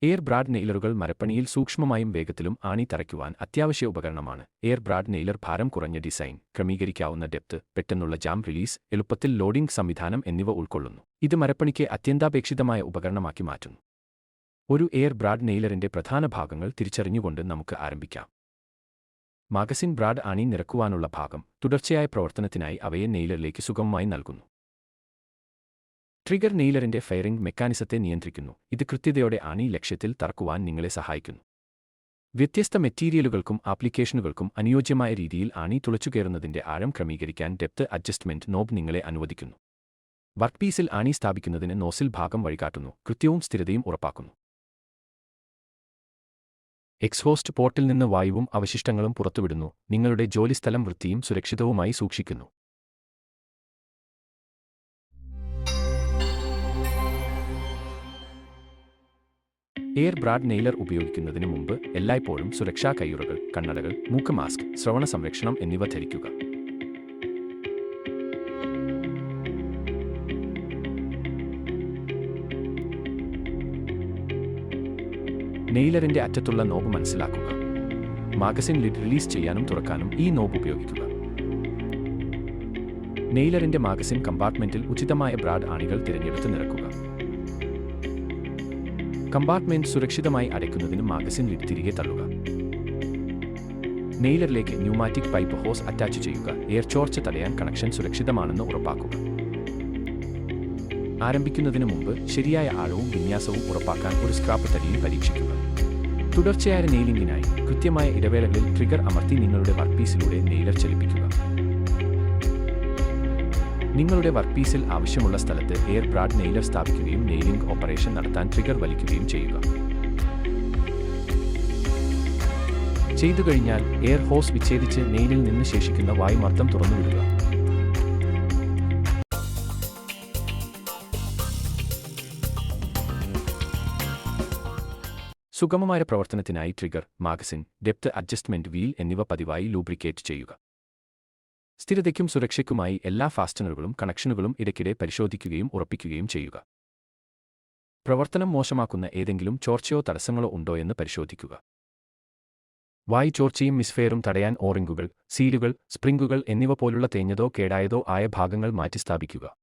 Air Brad നെയിലറുകൾ മരപ്പണിയിൽ സൂക്ഷ്മമായും വേഗത്തിലും ആണി തറയ്ക്കുവാൻ അത്യാവശ്യ ഉപകരണമാണ്. എയർ ബ്രാഡ് നെയിലർ ഭാരം കുറഞ്ഞ ഡിസൈൻ, ക്രമീകരിക്കാവുന്ന ഡെപ്ത്, പെട്ടെന്നുള്ള ജാം റിലീസ്, എളുപ്പത്തിൽ ലോഡിംഗ് സംവിധാനം എന്നിവ ഉൾക്കൊള്ളുന്നു. ഇത് മരപ്പണിക്ക് അത്യന്താപേക്ഷിതമായ ഉപകരണമാക്കി മാറ്റുന്നു. ഒരു എയർ ബ്രാഡ് നെയിലറിന്റെ പ്രധാന ഭാഗങ്ങൾ തിരിച്ചറിഞ്ഞുകൊണ്ട് നമുക്ക് ആരംഭിക്കാം. മാഗസിൻ ബ്രാഡ് ആണി നിറക്കുവാനുള്ള ഭാഗം. തുടർച്ചയായ പ്രവർത്തനത്തിനായി അവയെ നെയിലറിലേക്ക് സുഗമമായി നൽകുന്നു. ട്രിഗർ നെയിലറിന്റെ ഫയറിംഗ് മെക്കാനിസത്തെ നിയന്ത്രിക്കുന്നു. ഇത് കൃത്യതയോടെ ആണി ലക്ഷ്യത്തിൽ തറക്കുവാൻ നിങ്ങളെ സഹായിക്കുന്നു. വ്യത്യസ്ത മെറ്റീരിയലുകൾക്കും ആപ്ലിക്കേഷനുകൾക്കും അനുയോജ്യമായ രീതിയിൽ ആണി തുളച്ചുകയറുന്നതിന്റെ ആഴം ക്രമീകരിക്കാൻ ഡെപ്ത് അഡ്ജസ്റ്റ്മെന്റ് നോബ് നിങ്ങളെ അനുവദിക്കുന്നു. വർക്ക്പീസിൽ ആണി സ്ഥാപിക്കുന്നതിന് നോസിൽ ഭാഗം വഴികാട്ടുന്നു, കൃത്യവും സ്ഥിരതയും ഉറപ്പാക്കുന്നു. എക്സ്ഹോസ്റ്റ് പോർട്ടിൽ നിന്ന് വായുവും അവശിഷ്ടങ്ങളും പുറത്തുവിടുന്നു, നിങ്ങളുടെ ജോലിസ്ഥലം വൃത്തിയും സുരക്ഷിതവുമായി സൂക്ഷിക്കുന്നു. എയർ ബ്രാഡ് നെയിലർ ഉപയോഗിക്കുന്നതിന് മുമ്പ് എല്ലായ്പ്പോഴും സുരക്ഷാ കയ്യുറകൾ, കണ്ണടകൾ, മൂക്ക് മാസ്ക്, ശ്രവണ സംരക്ഷണം എന്നിവ ധരിക്കുക. നെയിലറിന്റെ അറ്റത്തുള്ള നോബ് മനസ്സിലാക്കുക. മാഗസിൻ ലിഡ് റിലീസ് ചെയ്യാനും തുറക്കാനും ഈ നോബ് ഉപയോഗിക്കുക. നെയിലറിന്റെ മാഗസിൻ കമ്പാർട്ട്മെന്റിൽ ഉചിതമായ ബ്രാഡ് ആണികൾ തിരഞ്ഞെടുത്ത് നിറക്കുക. കമ്പാർട്ട്മെന്റ് സുരക്ഷിതമായി അടയ്ക്കുന്നതിന് മാഗസിൻ ലിഡ് തിരികെ തള്ളുക. നെയിലറിലേക്ക് ന്യൂമാറ്റിക് പൈപ്പ് ഹോസ് അറ്റാച്ച് ചെയ്യുക. എയർ ചോർച്ച തടയാൻ കണക്ഷൻ സുരക്ഷിതമാണെന്ന് ഉറപ്പാക്കുക. ആരംഭിക്കുന്നതിന് മുമ്പ് ശരിയായ ആഴവും വിന്യാസവും ഉറപ്പാക്കാൻ ഒരു സ്ക്രാപ്പ് തടിയിൽ പരീക്ഷിക്കുക. തുടർച്ചയായ നെയിലിംഗിനായി കൃത്യമായ ഇടവേളകളിൽ ട്രിഗർ അമർത്തി നിങ്ങളുടെ വർക്ക്പീസിലൂടെ നെയിലർ ചലിപ്പിക്കുക. നിങ്ങളുടെ വർക്ക്പീസിൽ ആവശ്യമുള്ള സ്ഥലത്ത് എയർ ബ്രാഡ് നെയിലർ സ്ഥാപിക്കുകയും നെയിലിംഗ് ഓപ്പറേഷൻ നടത്താൻ ട്രിഗർ വലിക്കുകയും ചെയ്യുക. ചെയ്തുകഴിഞ്ഞാൽ എയർ ഹോസ് വിച്ഛേദിച്ച് നെയിലിൽ നിന്ന് ശേഷിക്കുന്ന വായുമർദ്ദം തുറന്നുവിടുക. സുഗമമായ പ്രവർത്തനത്തിനായി trigger, magazine, depth adjustment wheel എന്നിവ പതിവായി ലൂബ്രിക്കേറ്റ് ചെയ്യുക. സ്ഥിരതയ്ക്കും സുരക്ഷയ്ക്കുമായി എല്ലാ ഫാസ്റ്റനറുകളും കണക്ഷനുകളും ഇടയ്ക്കിടെ പരിശോധിക്കുകയും ഉറപ്പിക്കുകയും ചെയ്യുക. പ്രവർത്തനം മോശമാക്കുന്ന ഏതെങ്കിലും ചോർച്ചയോ തടസ്സങ്ങളോ ഉണ്ടോയെന്ന് പരിശോധിക്കുക. വായു ചോർച്ചയും മിസ്ഫെയറും തടയാൻ ഓറിംഗുകൾ, സീലുകൾ, സ്പ്രിംഗുകൾ എന്നിവ പോലുള്ള തേഞ്ഞതോ കേടായതോ ആയ ഭാഗങ്ങൾ മാറ്റിസ്ഥാപിക്കുക.